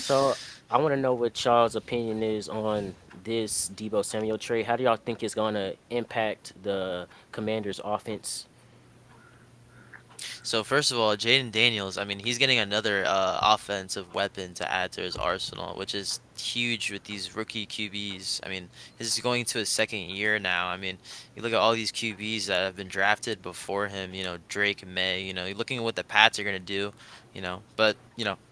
So I want to know what y'all's opinion is on this Debo Samuel trade. How do y'all think it's gonna impact the Commanders' offense? So first of all, Jaden Daniels, I mean, he's getting another offensive weapon to add to his arsenal, which is huge with these rookie QBs. I mean, this is going to his second year now. I mean, you look at all these QBs that have been drafted before him, Drake and May, you're looking at what the Pats are going to do, But,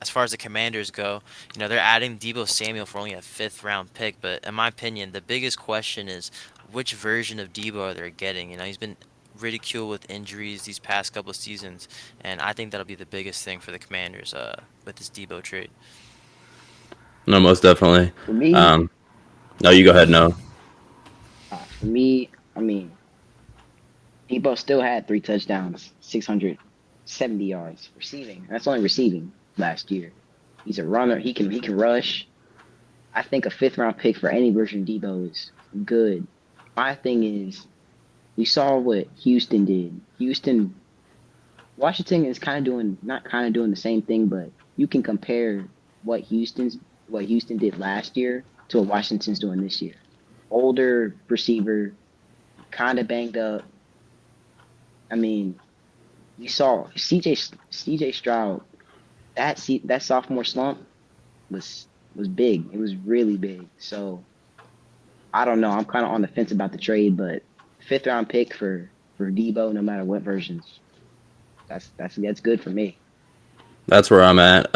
as far as the Commanders go, they're adding Debo Samuel for only a fifth round pick. But in my opinion, the biggest question is which version of Debo are they getting? He's been ridiculed with injuries these past couple of seasons, and I think that'll be the biggest thing for the Commanders with this Debo trade. No, most definitely. For me, Um, no, you go ahead. No, for me, I mean, Debo still had 3 touchdowns, 670 yards receiving. That's only receiving last year. He's a runner. He can rush. I think a fifth round pick for any version of Debo is good. My thing is, we saw what Houston did. Washington is kind of doing not kind of doing the same thing, but you can compare what Houston did last year to what Washington's doing this year. Older receiver, kind of banged up. I mean, you saw CJ Stroud. That sophomore slump was big. It was really big. So I don't know. I'm kind of on the fence about the trade, but fifth round pick for Debo, no matter what versions, that's good for me. that's where I'm at.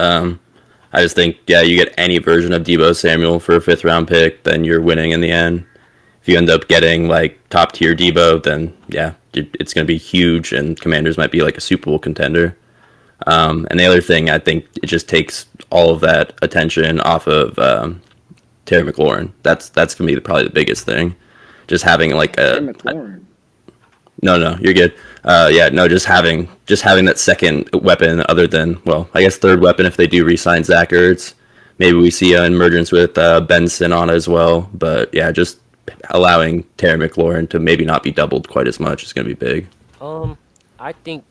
I just think, yeah, you get any version of Debo Samuel for a fifth round pick, then you're winning in the end. If you end up getting like top tier Debo, then yeah, it's going to be huge, and Commanders might be like a Super Bowl contender. And the other thing, I think it just takes all of that attention off of Terry McLaurin. That's going to be probably the biggest thing. Just having like Terry a McLaurin. no, you're good. Yeah, no, just having that second weapon other than, well, I guess third weapon if they do re-sign Zach Ertz. Maybe we see an emergence with Benson on as well. But yeah, just allowing Terry McLaurin to maybe not be doubled quite as much is going to be big. Um, I think,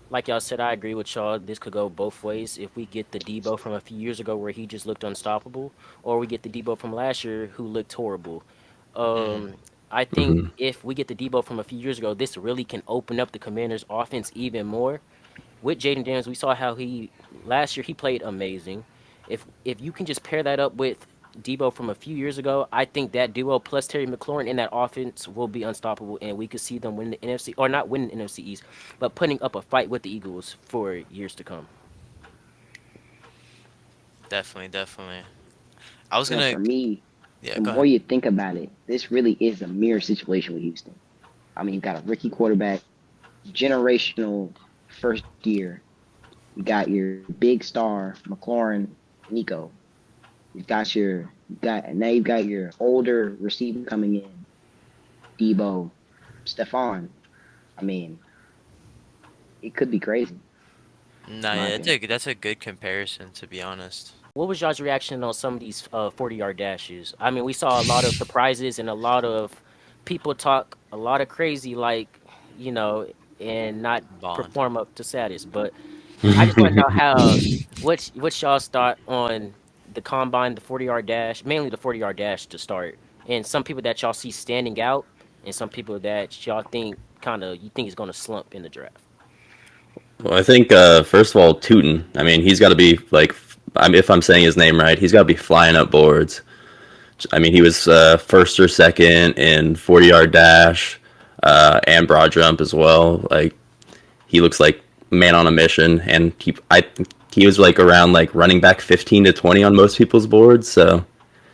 like y'all said, I agree with y'all. This could go both ways. If we get the Debo from a few years ago where he just looked unstoppable, or we get the Debo from last year who looked horrible. Hmm. Um, I think if we get the Debo from a few years ago, this really can open up the Commanders' offense even more. With Jaden Daniels, we saw how he last year he played amazing. If you can just pair that up with Debo from a few years ago, I think that duo plus Terry McLaurin in that offense will be unstoppable, and we could see them win the NFC or not win the NFC East, but putting up a fight with the Eagles for years to come. Definitely, definitely. I was You know, gonna, for me, yeah, the go more ahead. you think about it, this really is a mirror situation with Houston. I mean, you got a rookie quarterback, generational first year. You got your big star, McLaurin, Nico. And now you've got your older receiver coming in, Debo, Stephon. I mean, it could be crazy, No, in my yeah, opinion. that's a good comparison to be honest. What was y'all's reaction on some of these 40-yard dashes? I mean, we saw a lot of surprises and a lot of people talk a lot of crazy, like, you know, and not Bond. perform up to status. But I just want to know how what's y'all's thought on the combine, the 40-yard dash, mainly the 40-yard dash to start, and some people that y'all see standing out, and some people that y'all think you think is going to slump in the draft. Well, I think first of all, Tootin. I mean, he's got to be like, if I'm saying his name right, he's got to be flying up boards. I mean, he was first or second in 40-yard dash and broad jump as well. Like, he looks like man on a mission, and he was like around like running back 15 to 20 on most people's boards. So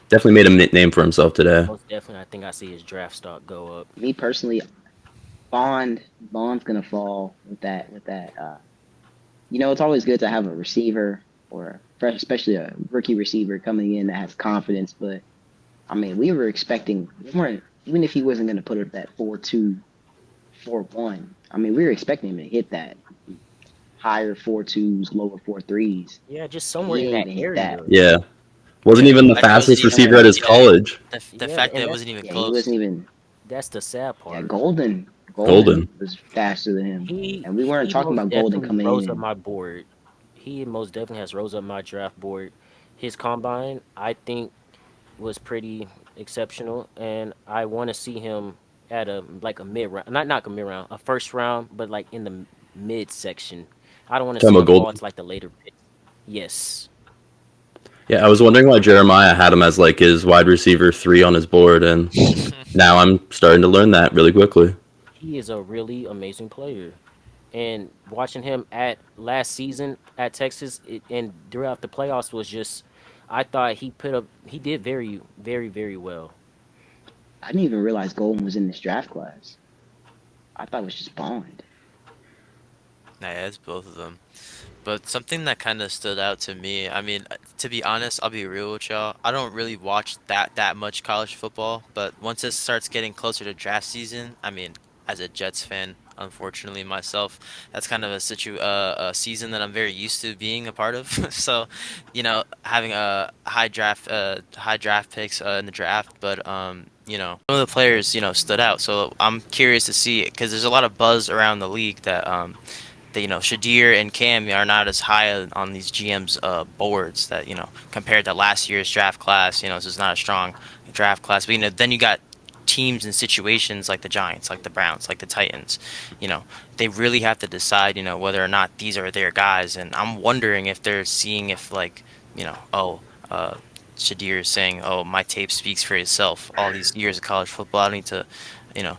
definitely made a name for himself today. Most definitely, I think I see his draft stock go up. Me personally, Bond's gonna fall with that. It's always good to have a receiver or fresh, especially a rookie receiver coming in that has confidence. But I mean, we weren't even if he wasn't gonna put up that 4.2, 4.1. I mean, we were expecting him to hit that higher 4.2s, lower 4.3s. Yeah, just And somewhere he in didn't that even hit area. that. Yeah, wasn't Yeah, the even the fact that it wasn't fastest even receiver Yeah, at his yeah, college. the Yeah, fact that and it that's wasn't even yeah, he wasn't close. even. that's the sad Yeah, part. Golden Golden. was faster than him, He and we weren't he talking most about Golden definitely coming rose up in. my board. He most definitely has rose up my draft board. his combine, I think, was pretty exceptional, and I want to see him at a like a mid round, not a mid round, a first round, but like in the mid section. I don't want to Talking see about him fall Golden. to like the later picks. Yes, Yeah, I was wondering why Jeremiah had him as like his wide receiver 3 on his board, and now I'm starting to learn that really quickly. he is a really amazing player. And watching him at last season at Texas and throughout the playoffs was just, I thought he did very well. I didn't even realize Golden was in this draft class. I thought it was just Bond. Yeah, it's both of them. But something that kind of stood out to me, I mean, to be honest, I'll be real with y'all. I don't really watch that much college football, but once it starts getting closer to draft season, I mean, as a Jets fan, unfortunately myself, that's kind of a season that I'm very used to being a part of. So, having a high draft picks in the draft, but some of the players, stood out. So I'm curious to see it because there's a lot of buzz around the league that Shadir and Cam are not as high on these GM's boards that compared to last year's draft class. This is not a strong draft class. But then you got teams and situations like the Giants, like the Browns, like the Titans. You know, they really have to decide whether or not these are their guys. And I'm wondering if they're seeing if like oh. Shadir is saying, "Oh, my tape speaks for itself. All these years of college football, I don't need to, you know,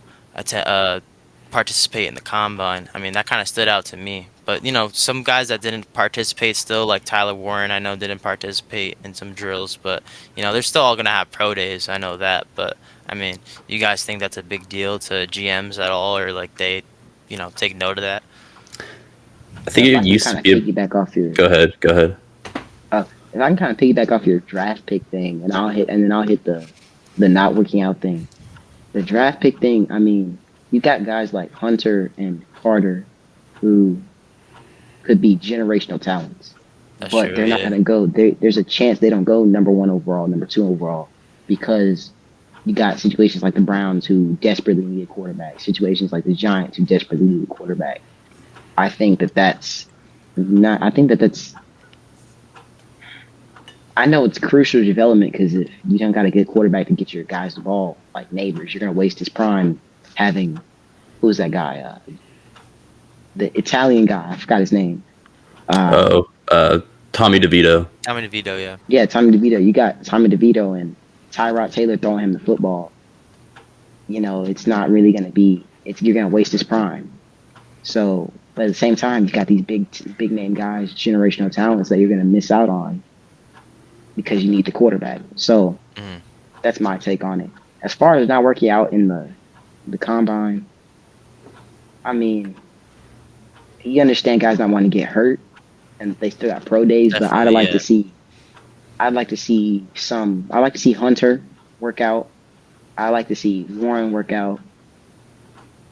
participate in the combine." I mean, that kind of stood out to me. But some guys that didn't participate still, like Tyler Warren, I know didn't participate in some drills, but they're still all gonna have pro days. I know that. But I mean, you guys think that's a big deal to GMs at all, or like they, take note of that? I think If it I can used kind to of be. piggyback off your, Go ahead. Go ahead. if I can kind of piggyback off your draft pick thing, and then I'll hit the not working out thing. The draft pick thing. I mean, you got guys like Hunter and Carter who could be generational talents, That's but true. they're not Yeah. going to go. There's a chance they don't go number one overall, number two overall, because you got situations like the Browns who desperately need a quarterback, situations like the Giants who desperately need a quarterback. I think that that's not. I think that that's. I know it's crucial development because if you don't got a good quarterback to get your guys the ball like Neighbors, you're going to waste his prime having who's that guy? The Italian guy. I forgot his name. Um, Oh, Tommy DeVito. Tommy DeVito. Yeah. yeah, Tommy DeVito. You got Tommy DeVito and Tyrod Taylor throwing him the football. It's not really going to be. You're going to waste his prime. So, but at the same time, you got these big name guys, generational talents that you're going to miss out on because you need the quarterback. So Mhm. that's my take on it. As far as not working out in the combine, I mean, you understand guys not want to get hurt, and they still got pro days. But Definitely. Yeah. I'd like to see some. I like to see Hunter work out. I like to see Warren work out.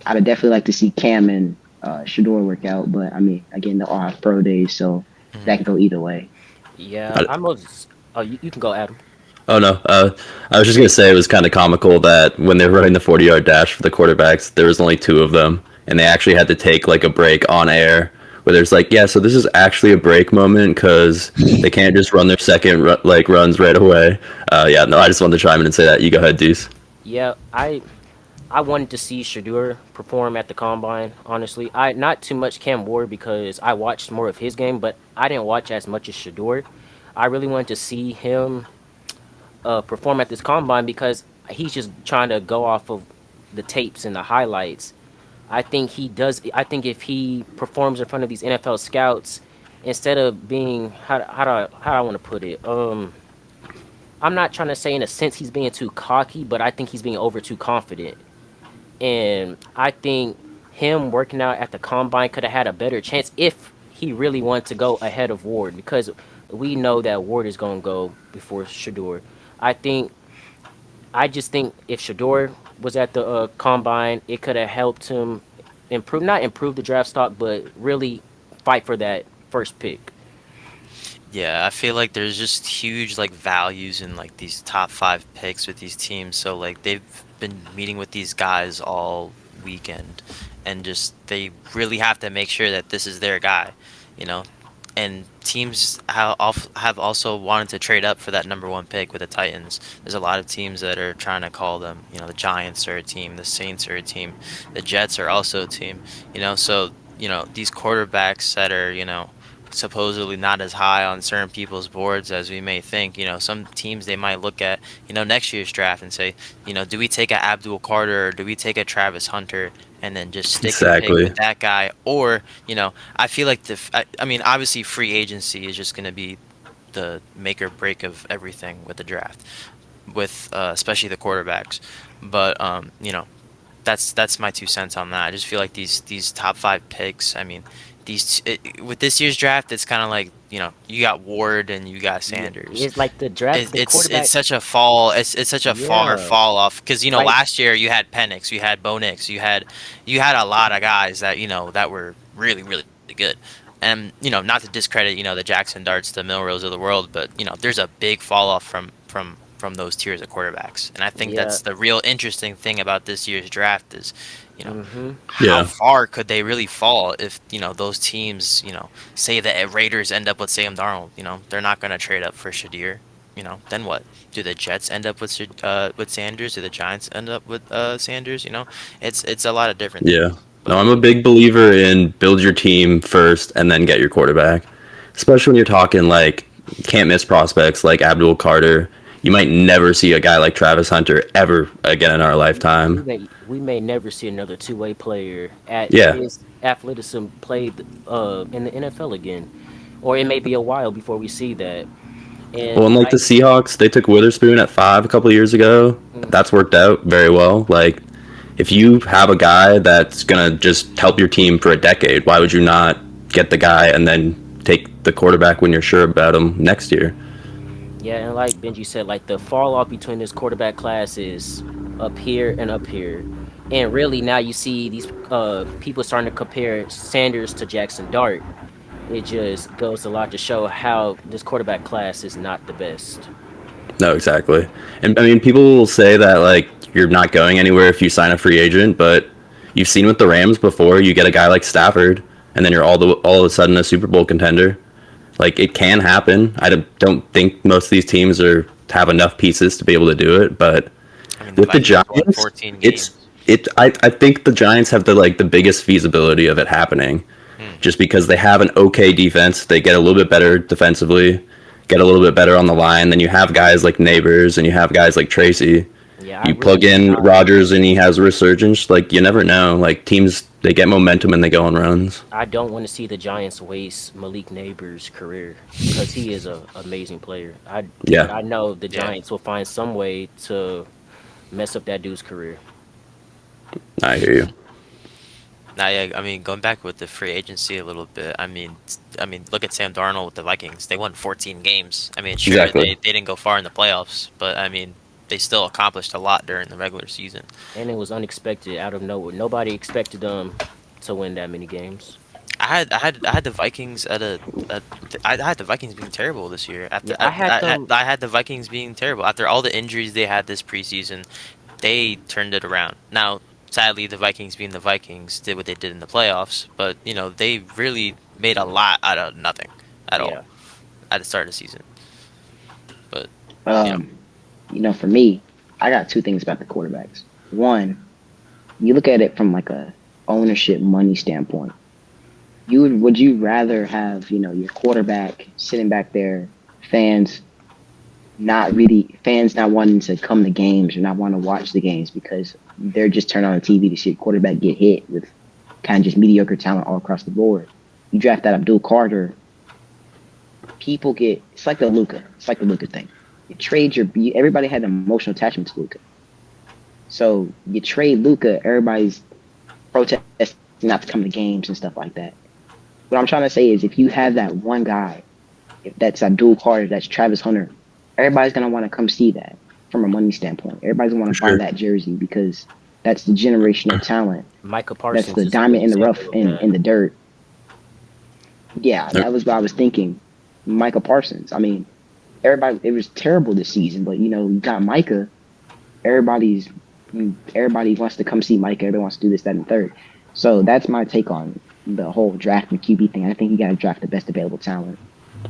I'd definitely like to see Cam and Shador work out. But I mean, again, they'll all have pro days, so Mhm. that can go either way. Yeah, I- I'm most. Oh, you can go, Adam. Oh no, I was just gonna say it was kind of comical that when they were running the 40-yard dash for the quarterbacks, there was only two of them, and they actually had to take like a break on air, where there's like, yeah, so this is actually a break moment because they can't just run their second runs right away. Yeah, no, I just wanted to chime in and say that. You go ahead, Deuce. Yeah, I wanted to see Shadur perform at the combine. Honestly, I not too much Cam Ward because I watched more of his game, but I didn't watch as much as Shadur. I really wanted to see him perform at this combine because he's just trying to go off of the tapes and the highlights. I think he does. I think if he performs in front of these NFL scouts, instead of being how do I want to put it? I'm not trying to say in a sense he's being too cocky, but I think he's being over too confident. And I think him working out at the combine could have had a better chance if he really wanted to go ahead of Ward because we know that Ward is going to go before Shador. I think I just think if Shador was at the combine, it could have helped him not improve the draft stock, but really fight for that first pick. Yeah, I feel like there's just huge like values in like these top 5 picks with these teams. So like they've been meeting with these guys all weekend, and just they really have to make sure that this is their guy. You know, and teams have also wanted to trade up for that number one pick with the Titans. There's a lot of teams that are trying to call them. You know, the Giants are a team, the Saints are a team, the Jets are also a team. You know, so these quarterbacks that are supposedly not as high on certain people's boards as we may think. Some teams they might look at next year's draft and say, do we take a Abdul Carter or do we take a Travis Hunter and then just stick and pick Exactly. with that guy? Or I feel like I mean, obviously free agency is just going to be the make or break of everything with the draft, with especially the quarterbacks. But that's my 2 cents on that. I just feel like these top five picks. I mean, with this year's draft, it's kind of like you got Ward and you got Yeah, Sanders. it's like the draft, the It's quarterback. such a fall. It's such a far Yeah, fall off because like last year you had Penix, you had Bo Nix, you had a lot of guys that that were really really good. And not to discredit the Jackson Darts, the Milrose of the world, but there's a big fall off from those tiers of quarterbacks. And I think yeah. that's the real interesting thing about this year's draft is, Mhm. how Yeah. far could they really fall if those teams say the Raiders end up with Sam Darnold. They're not going to trade up for Shadir. Then what? Do the Jets end up with Sanders? Do the Giants end up with Sanders? It's a lot of different Yeah. things. No, But I'm a big believer in build your team first and then get your quarterback. Especially when you're talking like can't miss prospects like Abdul Carter. You might never see a guy like Travis Hunter ever again in our We lifetime. may never see another two-way player at Yeah. his athleticism played in the NFL again, or it may be a while before we see that. Well, And and like the like, Seahawks, they took Witherspoon at 5 a couple years ago. mm, That's worked out very well. Like, if you have a guy that's gonna just help your team for a decade, why would you not get the guy and then take the quarterback when you're sure about him next year? yeah, and like Benji said, like the fall off between this quarterback class is up here and up here. And really now you see these people starting to compare Sanders to Jackson Dart. It just goes a lot to show how this quarterback class is not the best. No, exactly. And I mean, people will say that like you're not going anywhere if you sign a free agent, but you've seen with the Rams before, you get a guy like Stafford, and then you're all of a sudden a Super Bowl contender. Like it can happen. I don't think most of these teams are have enough pieces to be able to do it, but I mean, the with the Vikings won Giants, 14 it's games. it. I think the Giants have the biggest feasibility of it happening, Hmm. just because they have an okay defense. They get a little bit better defensively, get a little bit better on the line. Then you have guys like Neighbors and you have guys like Tracy. Yeah, I You really plug do in not. Rodgers and he has a resurgence. Like you never know. Like teams, they get momentum and they go on runs. I don't want to see the Giants waste Malik Neighbors' career because he is a amazing player. But Yeah, I know the Yeah. Giants will find some way to mess up that dude's career. I hear you. Now, yeah, I mean, going back with the free agency a little bit, I mean, look at Sam Darnold with the Vikings. They won 14 games. I mean, sure, Exactly. they didn't go far in the playoffs, but I mean, they still accomplished a lot during the regular season. And it was unexpected out of nowhere. Nobody expected them to win that many games. I had the Vikings I had the Vikings being terrible this year. Yeah, I had them. I had the Vikings being terrible after all the injuries they had this preseason. They turned it around. Now, sadly, the Vikings being the Vikings did what they did in the playoffs, but they really made a lot out of nothing at all Yeah, at the start of the season. But you know, Um, for me, I got two things about the quarterbacks. One, you look at it from like a ownership money standpoint. Would you rather have your quarterback sitting back there, fans fans not wanting to come to games or not want to watch the games because they're just turning on the TV to see a quarterback get hit with kind of just mediocre talent all across the board. You draft that Abdul Carter, it's like the Luca. It's like the Luca thing. Everybody had an emotional attachment to Luca. So you trade Luca, everybody's protesting not to come to games and stuff like that. What I'm trying to say is if you have that one guy, if that's Abdul Carter, that's Travis Hunter, everybody's gonna want to come see that from a money standpoint. Everybody's gonna want to For buy sure. that jersey because that's the generational talent. Micah That's Parsons the is a good diamond in the rough example of in that. the dirt. Yeah, that was what I was thinking. Micah Parsons. I mean, it was terrible this season, but you got Micah. Everybody wants to come see Micah. Everybody wants to do this, that, and the third. So that's my take on the whole draft and QB thing. I think you got to draft the best available talent.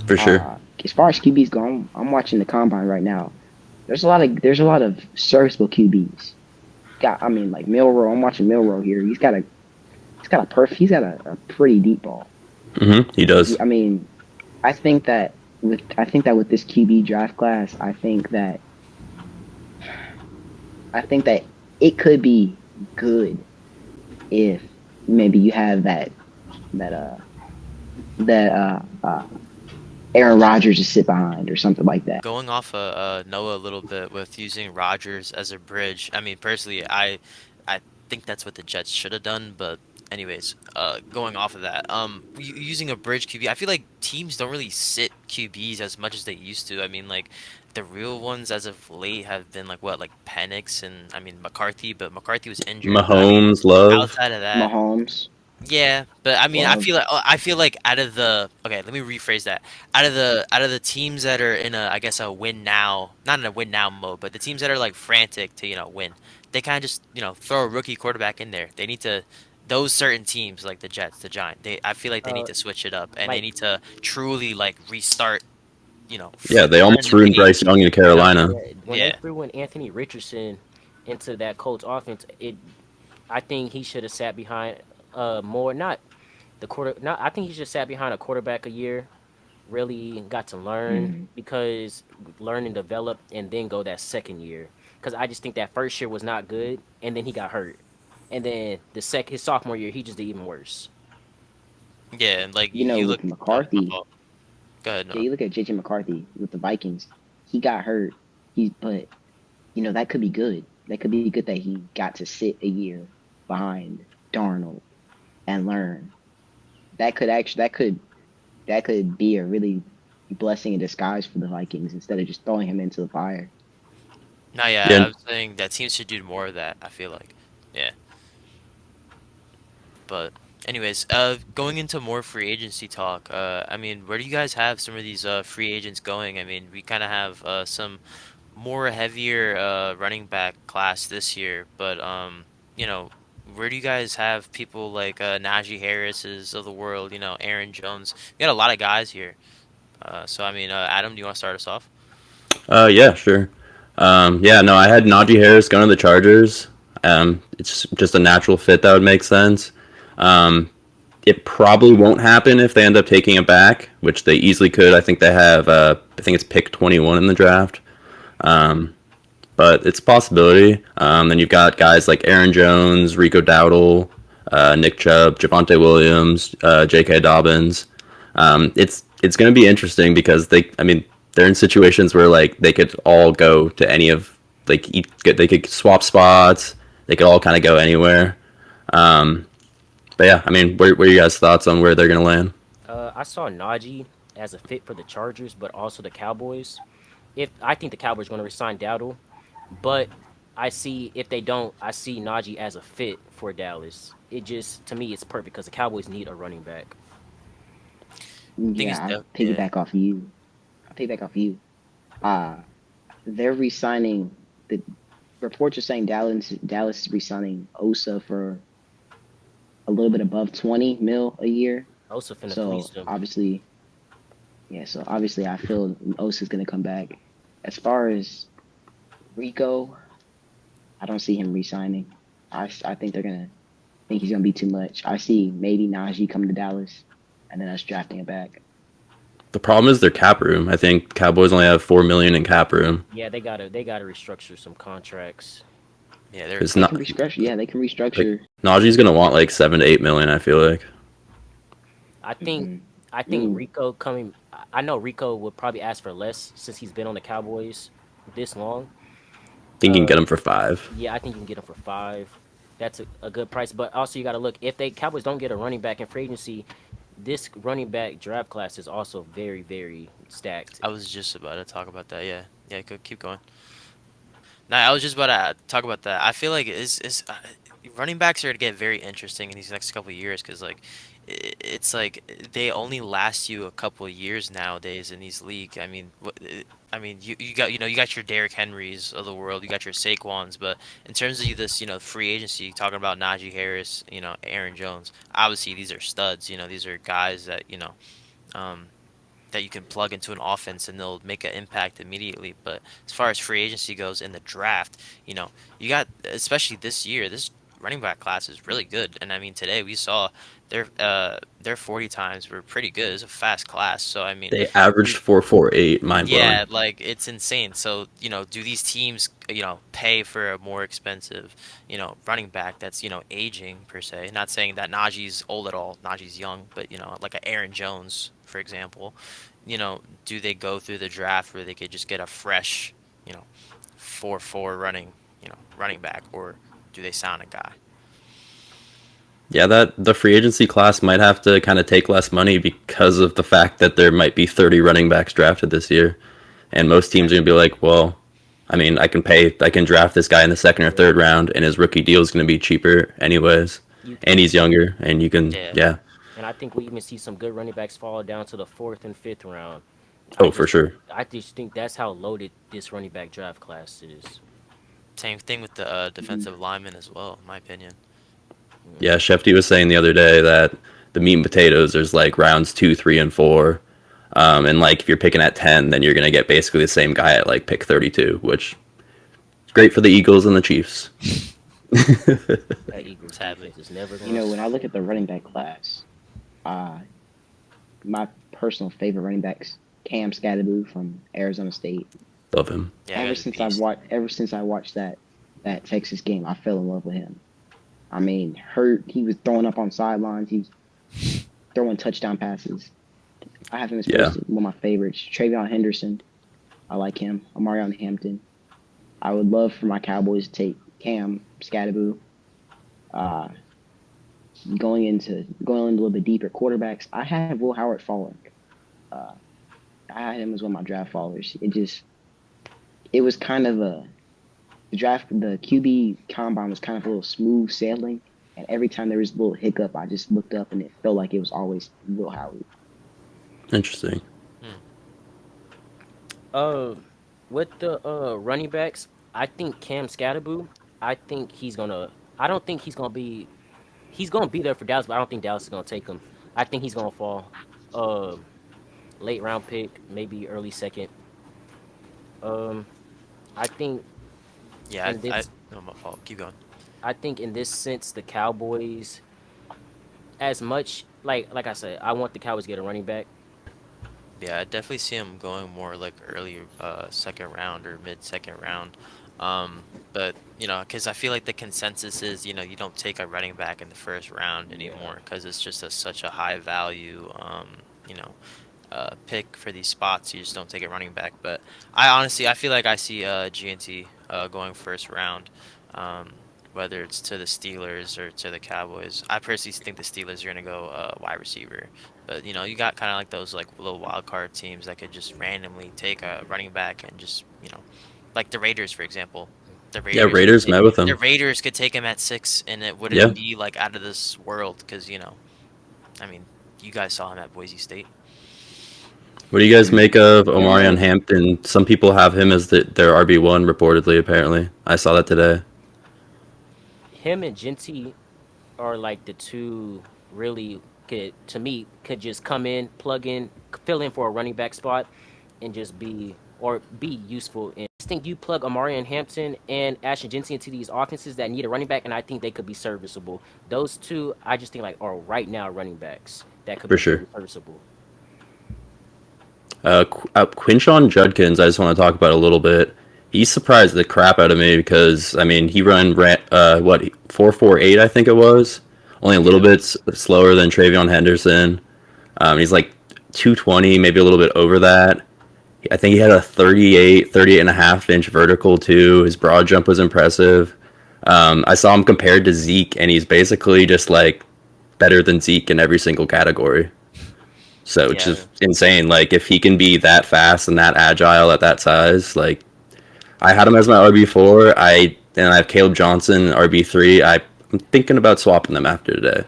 For sure. As far as QBs go, I'm watching the combine right now. There's a lot of serviceable QBs. I mean, like Milrow. I'm watching Milrow here. He's got a pretty deep ball. He does. I mean, I think that with this QB draft class, I think that it could be good if maybe you have that that Aaron Rodgers to sit behind or something like that. Going off Noah a little bit with using Rodgers as a bridge. I mean, personally, I think that's what the Jets should have done. But anyways, going off of that, using a bridge QB, I feel like teams don't really sit QBs as much as they used to. I mean, like the real ones as of late have been like what, like Penix and I mean McCarthy, but McCarthy was injured. But, I mean, Mahomes, Love. outside of that, Mahomes, yeah, but I mean, Love. I feel like out of the okay, let me rephrase that. Out of the teams that are in a I guess a win now, not in a win now mode, but the teams that are like frantic to win, they kind of just throw a rookie quarterback in there. They need to those certain teams like the Jets, the Giants. I feel like they need Uh, to switch it up and they like need to truly like restart. Yeah, they Learn almost the ruined game. Bryce Young in Carolina. yeah, when they Yeah, threw in Anthony Richardson into that Colts offense, I think he should have sat behind more not the quarter not I think he just sat behind a quarterback a year, really got to learn Mhm. because learn and develop and then go that second year. Because I just think that first year was not good and then he got hurt. And then his sophomore year he just did even worse. yeah, and like you look. With Oh, my McCarthy, fault. Go ahead, yeah, Noah. you look at JJ McCarthy with the Vikings. He got hurt. But that could be good. That could be good that he got to sit a year behind Darnold and learn. That could be a really blessing in disguise for the Vikings instead of just throwing him into the fire. No, yeah, Yeah, I was saying that teams should do more of that. I feel like, yeah. But anyways, going into more free agency talk. I mean, where do you guys have some of these free agents going? I mean, we kind of have some more heavier running back class this year, but you know, where do you guys have people like Najee Harris's of the world? Aaron Jones. We got a lot of guys here. So I mean, Adam, do you want to start us off? yeah, sure. Yeah, no, I had Najee Harris going to the Chargers. It's just a natural fit that would make sense. Um, it probably won't happen if they end up taking it back, which they easily could. I think they have, I think it's pick 21 in the draft. Um, but it's a possibility. Then you've got guys like Aaron Jones, Rico Dowdle, Nick Chubb, Javante Williams, J.K. Dobbins. It's going to be interesting because I mean, they're in situations where like they could all go to any of they could swap spots. They could all kind of go anywhere. Um, but yeah, I mean, what are you guys' thoughts on where they're going to land? I saw Najee as a fit for the Chargers, but also the Cowboys. If I think the Cowboys are going to resign Dowdle, but I see if they don't, I see Najee as a fit for Dallas. It just to me it's perfect because the Cowboys need a running back. Thing is, Yeah, I'll yeah. piggyback off you. I'll piggyback off you. Uh, they're re-signing. The reports are saying Dallas is re-signing Osa for a little bit above 20 mil a year. Also finna fleece So them. obviously, yeah. So obviously, I feel Osa's gonna come back. As far as Rico, I don't see him re-signing. I think they're gonna think he's gonna be too much. I see maybe Najee coming to Dallas, and then us drafting it back. The problem is their cap room. I think Cowboys only have 4 million in cap room. Yeah, they gotta restructure some contracts. Yeah, they're It's They not can restructure. Yeah, they can like restructure. Najee's going to want like 7 to 8 million. I feel like. I think Mhm. I think Mm, Rico coming. I know Rico would probably ask for less since he's been on the Cowboys this long. I think you can get Uh, them for 5. yeah, I think you can get him for 5. That's a good price. But also you got to look if they Cowboys don't get a running back in free agency, this running back draft class is also very very stacked. I was just about to talk about that. Yeah, yeah. Keep going. No, I was just about to talk about that. I feel like running backs are to get very interesting in these next couple of years because like it's like they only last you a couple of years nowadays in these league. I mean, I mean, you got your Derrick Henrys of the world, you got your Saquons, but in terms of this, free agency, talking about Najee Harris, Aaron Jones, obviously these are studs. These are guys that um, that you can plug into an offense and they'll make an impact immediately. But as far as free agency goes in the draft, you got, especially this year, this running back class is really good. And I mean, today we saw their 40 times were pretty good. It's a fast class. So I mean, They averaged 4.48, mind blowing. yeah, like it's insane. So, do these teams, pay for a more expensive, running back that's, aging per se? Not saying that Najee's old at all. Najee's young, but like a Aaron Jones, for example, do they go through the draft where they could just get a fresh, 4-4 running back, or do they sign a guy? Yeah, that the free agency class might have to kind of take less money because of the fact that there might be 30 running backs drafted this year. And most teams are going to be like, well, I mean, I can draft this guy in the second or third round, and his rookie deal is going to be cheaper anyways. You And he's younger, and you can, Yeah. yeah. And I think we even see some good running backs fall down to the fourth and fifth round. Oh, for sure. I just think that's how loaded this running back draft class is. Same thing with the defensive lineman as well, in my opinion. Yeah, Shefty was saying the other day that the meat and potatoes, there's like rounds 2, 3, and 4. And like if you're picking at 10, then you're going to get basically the same guy at like pick 32, which is great for the Eagles and the Chiefs. That Eagles Sadly. defense is never You know, when I look at the running back class, my personal favorite running backs, Cam Scatterboo from Arizona State. Love him. Yeah, Ever he's a since beast. ever since I watched that Texas game, I fell in love with him. I mean, he was throwing up on sidelines. He was throwing touchdown passes. I have him as Yeah. one of my favorites. Travion Henderson, I like him. Amarion Hampton. I would love for my Cowboys to take Cam Scatterboo. Going in a little bit deeper, quarterbacks. I have Will Howard falling. I had him as one of my draft followers. It was kind of the QB combine was kind of a little smooth sailing, and every time there was a little hiccup, I just looked up and it felt like it was always Will Howard. Interesting. With the running backs, I think Cam Scatterboo. I think he's gonna. I don't think he's gonna be. He's gonna be there for Dallas, but I don't think Dallas is gonna take him. I think he's gonna fall. Late round pick, maybe early second. I think Yeah, in this, no, my fault. Keep going. I think in this sense, the Cowboys, as much like I said, I want the Cowboys to get a running back. Yeah, I definitely see him going more like early second round or mid second round. But because I feel like the consensus is, you don't take a running back in the first round anymore because it's just such a high value, you know, pick for these spots. You just don't take a running back. But I feel like I see GNT going first round. Whether it's to the Steelers or to the Cowboys. I personally think the Steelers are going to go wide receiver. But, you got kind of like those like little wild card teams that could just randomly take a running back and just, like the Raiders, for example. The Yeah, Raiders met with him. The Raiders could take him at 6 and it wouldn't Yeah. be like out of this world because, I mean, you guys saw him at Boise State. What do you guys make of Omarion Hampton? Some people have him as their RB1 reportedly, apparently. I saw that today. Him and Genty are like the two really could just come in, plug in, fill in for a running back spot, and just be useful. And I just think you plug Amari and Hampton and Ashton Genty into these offenses that need a running back, and I think they could be serviceable. Those two, I just think are right now running backs that could For be sure. very serviceable. Quinshon Judkins, I just want to talk about a little bit. He surprised the crap out of me because, I mean, he ran 4.48, I think it was. Only a little bit slower than Travion Henderson. He's like 220, maybe a little bit over that. I think he had a 38 and a half inch vertical too. His broad jump was impressive. I saw him compared to Zeke, and he's basically just like better than Zeke in every single category. So it's Yeah. just insane. Like if he can be that fast and that agile at that size, like I had him as my RB4. I have Caleb Johnson RB3. I'm thinking about swapping them after today.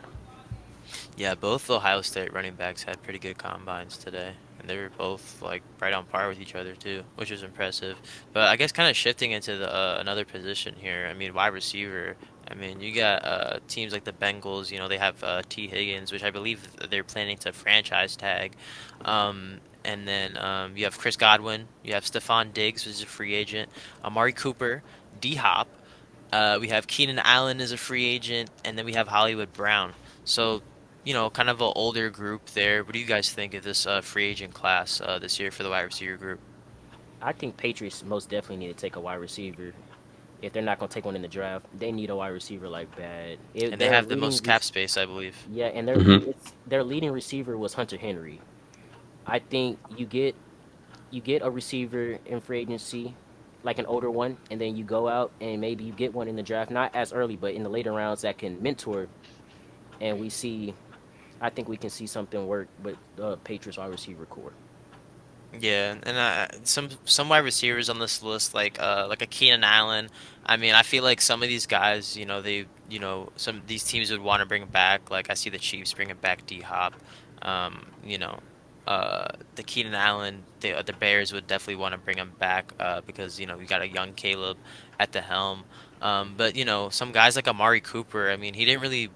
Yeah, both Ohio State running backs had pretty good combines today. and they were both like right on par with each other too, which was impressive. But I guess kind of shifting into the another position here. I mean, wide receiver. I mean, you got teams like the Bengals. You know, they have T. Higgins, which I believe they're planning to franchise tag. And then you have Chris Godwin. You have Stephon Diggs, which is a free agent. Amari Cooper, D Hop. We have Keenan Allen as a free agent, and then we have Hollywood Brown. So, you know, kind of an older group there. What do you guys think of this free agent class this year for the wide receiver group? I think Patriots most definitely need to take a wide receiver. If they're not gonna take one in the draft, they need a wide receiver like bad. And they have the most cap space, I believe. yeah, and Hmm. their leading receiver was Hunter Henry. I think you get a receiver in free agency, like an older one, and then you go out and maybe you get one in the draft, not as early, but in the later rounds that can mentor. And we see, I think we can see something work with the Patriots wide receiver core. Yeah, and some wide receivers on this list, like a Keenan Allen. I mean, I feel like some of these guys, you know, some of these teams would want to bring back. Like I see the Chiefs bringing back D Hop. You know, the Keenan Allen, the Bears would definitely want to bring him back because you know we got a young Caleb at the helm. But you know, some guys like Amari Cooper. I mean, he didn't really.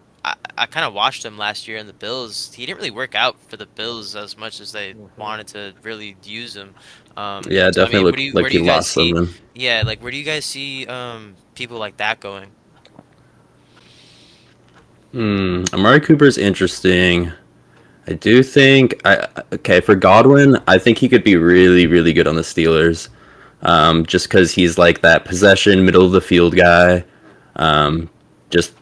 I kind of watched him last year in the Bills. He didn't really work out for the Bills as much as they Hmm. wanted to really use him. Yeah, it So I definitely mean, looked where like do he you guys lost see? something. Yeah, like where do you guys see people like that going? Amari Cooper's interesting. I do think okay for Godwin. I think he could be really, really good on the Steelers. Just because he's like that possession, middle of the field guy. Um, just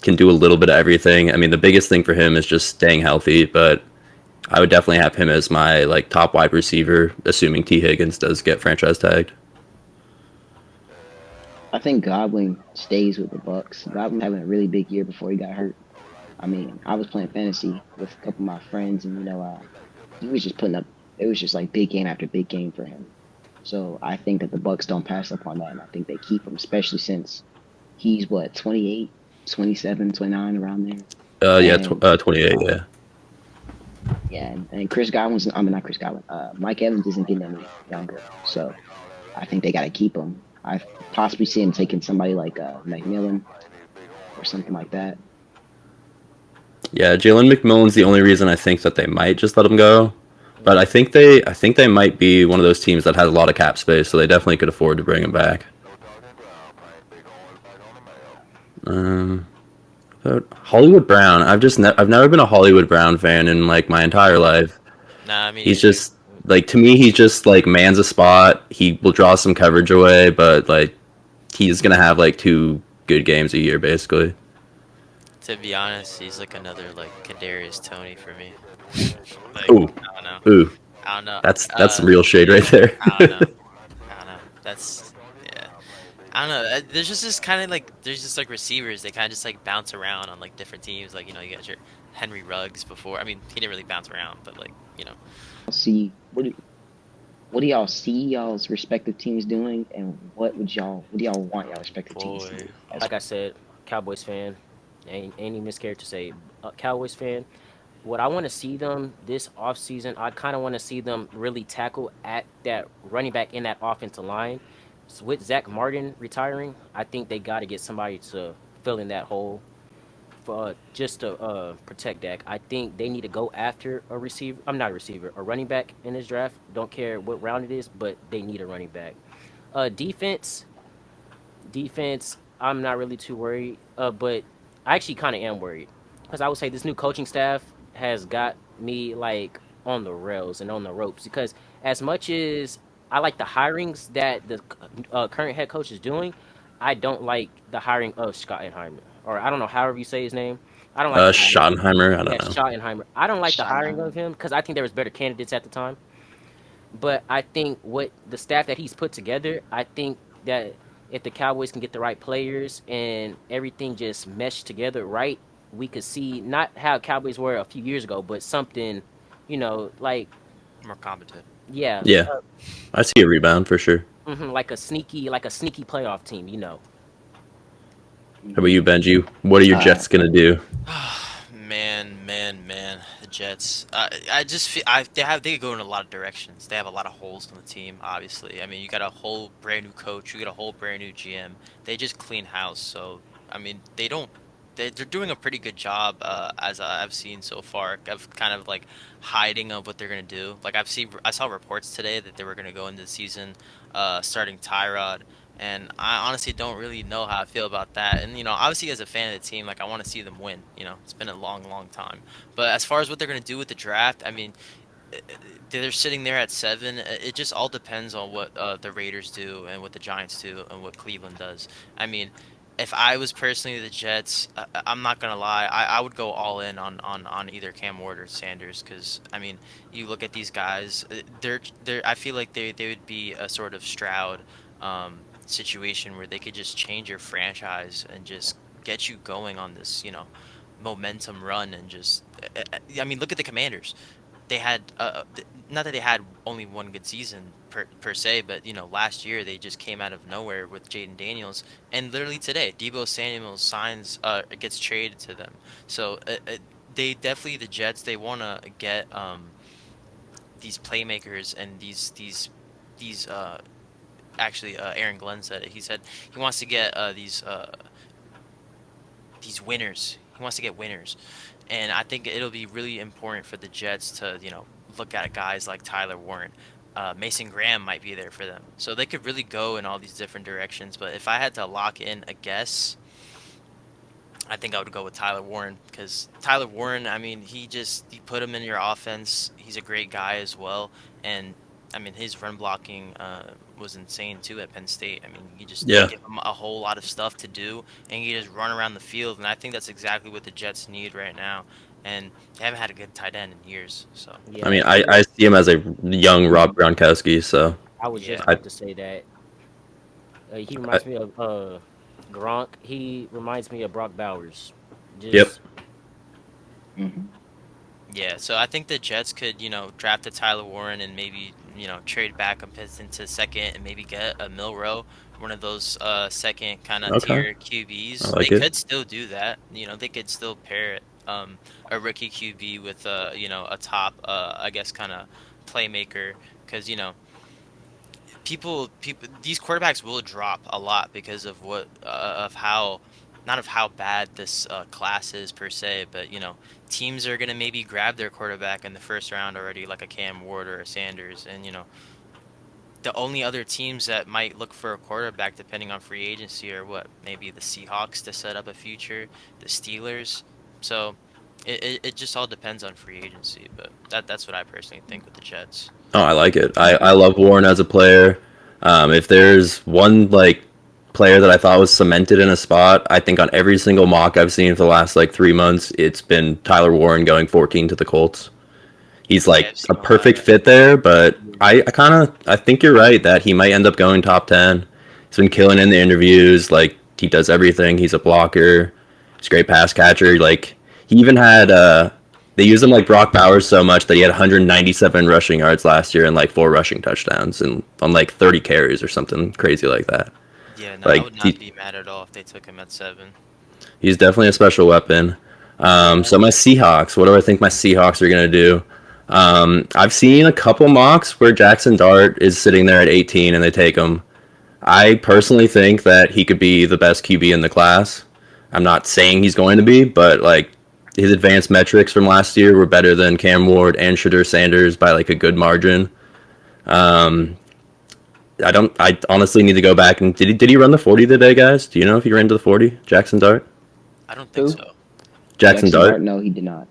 can do a little bit of everything. I mean, the biggest thing for him is just staying healthy. But I would definitely have him as my like top wide receiver, assuming T Higgins does get franchise tagged. I think Godwin stays with the Bucks. Godwin having a really big year before he got hurt. I mean, I was playing fantasy with a couple of my friends, and he was just putting up. It was just like big game after big game for him. So I think that the Bucks don't pass up on that, and I think they keep him, especially since he's what 28, 27, 29 around there. Yeah, And 28. uh, Yeah, yeah, and Chris Godwin's. I mean, not Chris Godwin. Mike Evans isn't getting any younger, so I think they got to keep him. I possibly see him taking somebody like McMillan or something like that. yeah. Jalen McMillan's the only reason I think that they might just let him go. But I think they might be one of those teams that has a lot of cap space, so they definitely could afford to bring him back. Um, but Hollywood Brown, I've never been a Hollywood Brown fan in like my entire life. Nah, I mean He's either. just like to me, he's just like man's a spot. He will draw some coverage away, but like he's gonna have like two good games a year, basically. To be honest, he's like another like Kadarius Tony for me. Like Ooh, I don't know. ooh, I don't know. that's some real shade right there. I don't know. I don't know. That's yeah. I don't know. There's just this kind of like there's just like receivers. They kind of just like bounce around on like different teams. Like you know you got your Henry Ruggs before. I mean he didn't really bounce around, but like you know. See what do y'all see y'all's respective teams doing, and what do y'all want y'all respective teams to Boy. do? As Like I said, Cowboys fan. Ain't even scared to say Cowboys fan. What I want to see them this offseason, I kind of want to see them really tackle at that running back in that offensive line. So with Zach Martin retiring, I think they got to get somebody to fill in that hole for just to protect Dak. I think they need to go after a receiver. I'm not a receiver, a running back in this draft. Don't care what round it is, but they need a running back. Defense, defense. I'm not really too worried, but I actually kind of am worried because I would say this new coaching staff has got me like on the rails and on the ropes because as much as I like the hirings that the current head coach is doing, I don't like the hiring of Schottenheimer or I don't know however you say his name. I don't like the hiring. Schottenheimer, I Yeah, don't know. Schottenheimer. I don't like the hiring of Schottenheimer. him because I think there was better candidates at the time. But I think what the staff that he's put together, I think that if the Cowboys can get the right players and everything just meshed together right, we could see not how Cowboys were a few years ago, but something, like More competent. yeah, Yeah, I see a rebound for sure. like a sneaky playoff team. How about you, Benji? What are your Uh, Jets gonna do? Man, man, man. The Jets. I just feel they could go in a lot of directions. They have a lot of holes in the team. Obviously, I mean, you got a whole brand new coach, you got a whole brand new GM. They just clean house. So I mean, they don't. They're doing a pretty good job, as I've seen so far, of kind of like hiding of what they're gonna do. Like I saw reports today that they were gonna go into the season, starting Tyrod, and I honestly don't really know how I feel about that. And obviously as a fan of the team, like I want to see them win. It's been a long, long time. But as far as what they're gonna do with the draft, I mean, they're sitting there at 7. It just all depends on what the Raiders do and what the Giants do and what Cleveland does. I mean, if I was personally the Jets, I'm not gonna lie, I would go all in on either Cam Ward or Sanders, because I mean, you look at these guys, they're I feel like they would be a sort of Stroud situation where they could just change your franchise and just get you going on this momentum run, and just I mean, look at the Commanders. They had not that they had only one good season per se, but last year they just came out of nowhere with Jaden Daniels, and literally today Debo Samuel gets traded to them. So they definitely, the Jets, they want to get these playmakers and these actually Aaron Glenn said it. He said he wants to get these winners. He wants to get winners. And I think it'll be really important for the Jets to, look at guys like Tyler Warren. Mason Graham might be there for them. So they could really go in all these different directions. But if I had to lock in a guess, I think I would go with Tyler Warren, because Tyler Warren, I mean, he put him in your offense. He's a great guy as well. And I mean, his run blocking was insane too at Penn State. I mean, you just give him a whole lot of stuff to do, and you just run around the field. And I think that's exactly what the Jets need right now. And they haven't had a good tight end in years. So Yeah, I mean, I see him as a young Rob Gronkowski. So I was just Yeah. about to say that. He reminds me of Gronk. He reminds me of Brock Bowers. Yep. Mhm. yeah, so I think the Jets could, draft a Tyler Warren and maybe, trade back a pick into second and maybe get a Milrow, one of those second kind of Okay. tier QBs. I like They it. could still do that. They could still pair a rookie QB with a top I guess kind of playmaker, because people these quarterbacks will drop a lot because of what of how, not of how bad this class is per se, but teams are gonna maybe grab their quarterback in the first round already, like a Cam Ward or a Sanders. And the only other teams that might look for a quarterback depending on free agency are what, maybe the Seahawks to set up a future, the Steelers. So it just all depends on free agency, but that's what I personally think with the Jets. Oh, I like it. I love Warren as a player. If there's one player that I thought was cemented in a spot, I think on every single mock I've seen for the last 3 months, it's been Tyler Warren going 14 to the Colts. He's Yeah, I've seen a a perfect lot. fit there, but I think you're right that he might end up going top 10. He's been killing in the interviews. He does everything. He's a blocker. He's a great pass catcher. He even had they used him like Brock Bowers so much that he had 197 rushing yards last year and 4 rushing touchdowns and on 30 carries or something crazy like that. Yeah, no, I would not He, be mad at all if they took him at 7. he's definitely a special weapon. So my Seahawks, what do I think my Seahawks are gonna do? I've seen a couple mocks where Jackson Dart is sitting there at 18 and they take him. I personally think that he could be the best QB in the class. I'm not saying he's going to be, but his advanced metrics from last year were better than Cam Ward and Shadur Sanders by a good margin. Um, I honestly need to go back and did he run the 40 today, guys? Do you know if he ran to the 40? Jackson Dart? I don't think Who? so. Jackson Dart? No, he did not.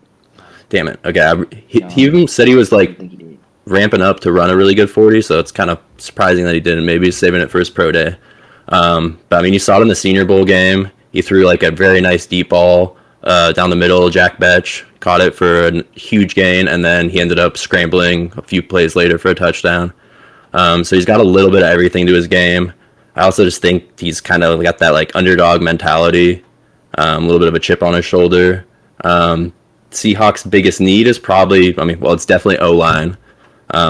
Damn it. Okay, he No. even said he was I don't think he did. ramping up to run a really good 40, so it's kind of surprising that he didn't. Maybe he's saving it for his pro day. But I mean, you saw it in the Senior Bowl game. He threw a very nice deep ball down the middle. Jack Betch caught it for a huge gain, and then he ended up scrambling a few plays later for a touchdown. So he's got a little bit of everything to his game. I also just think he's kind of got that underdog mentality, a little bit of a chip on his shoulder. Seahawks' biggest need is probably, it's definitely O-line.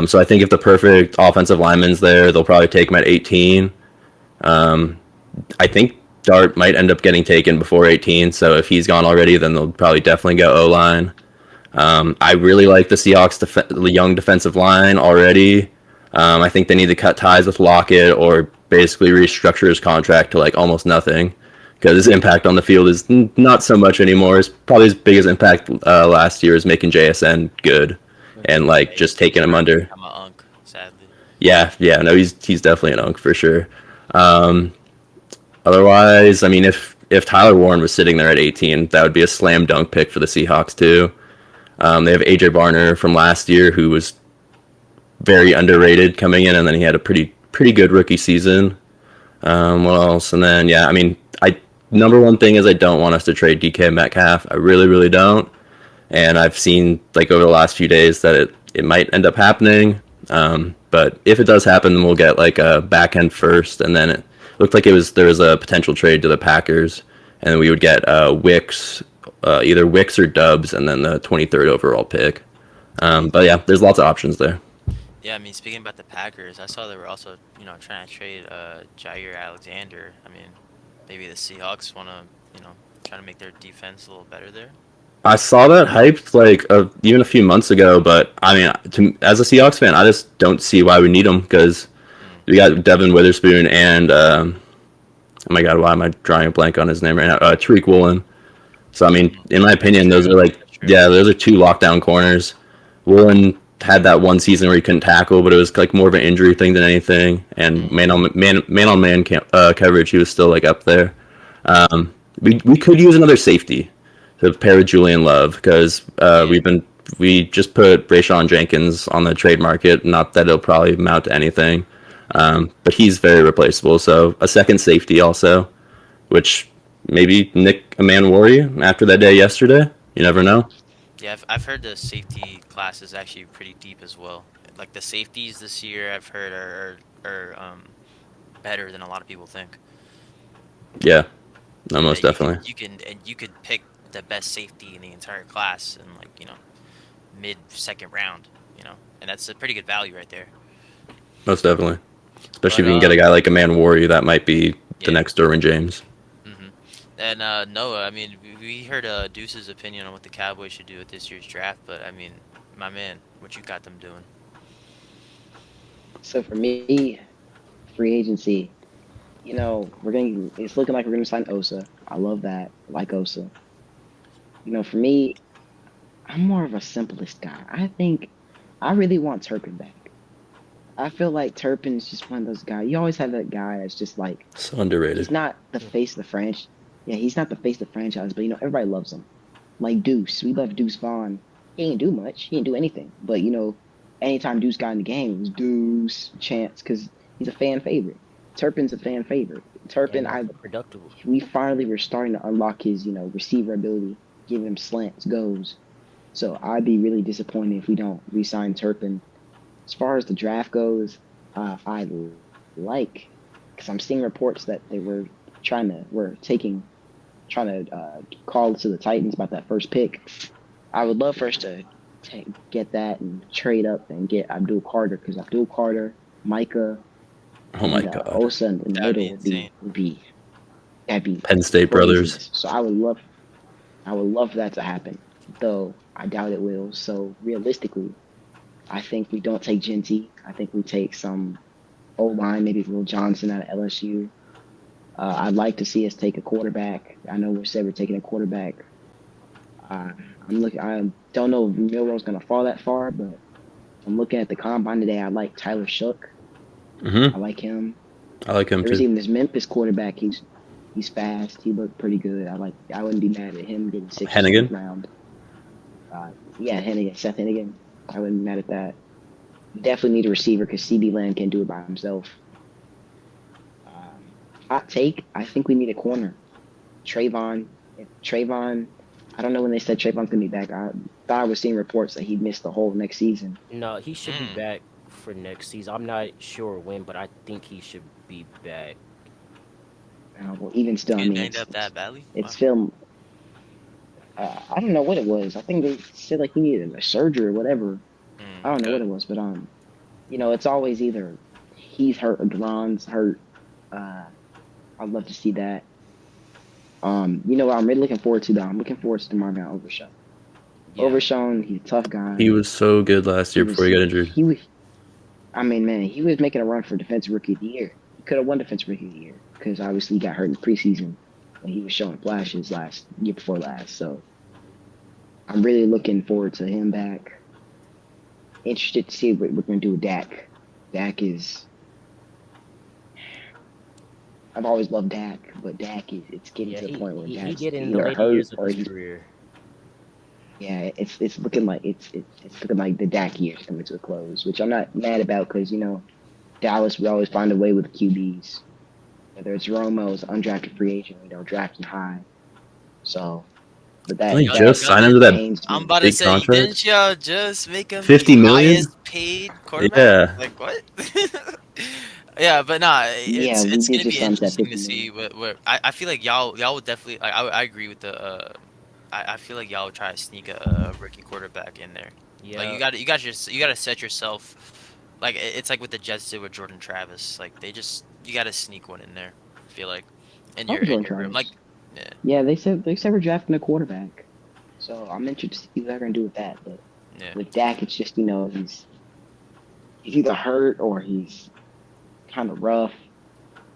So I think if the perfect offensive lineman's there, they'll probably take him at 18. I think Dart might end up getting taken before 18, so if he's gone already, then they'll probably definitely go O-line. I really like the Seahawks the young defensive line already. I think they need to cut ties with Lockett or basically restructure his contract to like almost nothing because his impact on the field is not so much anymore. His probably his biggest impact last year is making JSN good and like Yeah, just taking him under. I'm a unk, sadly. Yeah, no, he's definitely an unk for sure. Um, Otherwise, I mean, if Tyler Warren was sitting there at 18, that would be a slam dunk pick for the Seahawks too. They have AJ Barner from last year, who was very underrated coming in, and then he had a pretty good rookie season. What else? And then yeah, I mean, I number one thing is I don't want us to trade DK Metcalf. I really don't. And I've seen like over the last few days that it might end up happening. But if it does happen, then we'll get like a back end first, and then it looked like there was a potential trade to the Packers, and then we would get Wicks, either Wicks or Dubs, and then the 23rd overall pick. But yeah, there's lots of options there. Yeah, I mean, speaking about the Packers, I saw they were also, trying to trade Jair Alexander. I mean, maybe the Seahawks want to, try to make their defense a little better there. I saw that hyped like even a few months ago, but I mean, as a Seahawks fan, I just don't see why we need them because we got Devin Witherspoon and oh my God, why am I drawing a blank on his name right now? Tariq Woolen. So I mean, in my opinion, those are like those are two lockdown corners. Woolen had that one season where he couldn't tackle, but it was like more of an injury thing than anything. And man on man coverage, he was still like up there. We could use another safety to pair with Julian Love because we just put Rayshawn Jenkins on the trade market. Not that it'll probably amount to anything, but he's very replaceable. So a second safety also, which maybe Nick Amanwari after that day yesterday. You never know. Yeah, I've heard the safety class is actually pretty deep as well. Like the safeties this year, I've heard are better than a lot of people think. Yeah, no, most Yeah, definitely. you could pick the best safety in the entire class in like mid second round, and that's a pretty good value right there. Most definitely. Especially But if you can get a guy like Amanwari, that might be the yeah. next Derwin James. And Noah, I mean, we heard Deuce's opinion on what the Cowboys should do with this year's draft, but I mean, my man, what you got them doing? So for me, free agency, it's looking like we're gonna sign Osa. I love that. I like Osa. For me, I'm more of a simplest guy. I think I really want Turpin back. I feel like Turpin's just one of those guys. You always have that guy that's just like So underrated. he's not the face of the franchise. Yeah, he's not the face of the franchise, but everybody loves him. Like Deuce, we love Deuce Vaughn. He didn't do much. He didn't do anything. But anytime Deuce got in the game, it was Deuce chance because he's a fan favorite. Turpin's a fan favorite. Turpin, productive. we finally were starting to unlock his receiver ability, giving him slants, goes. So I'd be really disappointed if we don't re-sign Turpin. As far as the draft goes, I like because I'm seeing reports that they were trying to call to the Titans about that first pick. I would love for us to get that and trade up and get Abdul Carter because Abdul Carter, Micah, Oh my and God. Osa in the That'd be middle insane. would be that'd be Penn State brothers. craziness. So I would love for that to happen, though I doubt it will. So realistically, I think we don't take Genty. I think we take some O-line, maybe Will Johnson out of LSU. I'd like to see us take a quarterback. I know we said we're taking a quarterback. I don't know if Milroe's gonna fall that far, but I'm looking at the combine today. I like Tyler Shook. Mm-hmm. I like him. I like him There's too. even this Memphis quarterback. He's fast. He looked pretty good. I wouldn't be mad at him getting sixth Hennigan? round. Yeah, Hennigan, Seth Hennigan. I wouldn't be mad at that. Definitely need a receiver because CB Lamb can't do it by himself. Hot take, I think we need a corner. Trayvon, I don't know when they said Trayvon's going to be back. I thought I was seeing reports that he'd missed the whole next season. No, he should be back for next season. I'm not sure when, but I think he should be back. Well, even still, I You mean, named up that valley? it's film. I don't know what it was. I think they said like he needed a surgery or whatever. I don't know what it was, but it's always either he's hurt or Duran's hurt. I'd love to see that. What I'm really looking forward to though. I'm looking forward to the Marvin Overshow. Yeah. Overshown. He's a tough guy. He was so good last year before he got injured. He was. I mean, man, he was making a run for Defensive Rookie of the Year. He could have won Defensive Rookie of the Year because obviously he got hurt in preseason when he was showing flashes year before last. So I'm really looking forward to him back. Interested to see what we're going to do with Dak. Dak is. I've always loved Dak, but Dak is. It's getting Yeah, to the point where he Dak's getting in the either later hurt years of or his he's. career. Yeah, it's looking like it's looking like the Dak years coming to a close, which I'm not mad about because Dallas we always find a way with QBs. Whether it's Romo's undrafted free agent, drafting high. So, but Didn't they Y'all- just y'all sign did- him to that pains I'm me. about to big say, contract? didn't y'all just make him 50 the million? highest paid quarterback? Yeah. Like what? Yeah, but nah, Yeah, we it's did gonna just be sign him to that interesting to 50 see million. what I feel like y'all would definitely I agree with the I feel like y'all would try to sneak a rookie quarterback in there. Like Yeah. you gotta set yourself like it's like what the Jets did with Jordan Travis. Like you gotta sneak one in there. I feel like in Love Jordan your room. Like Travis. yeah, Yeah, they said we're drafting a quarterback. So I'm interested to see what they're gonna do with that. But yeah. with Dak, it's just he's either hurt or he's kind of rough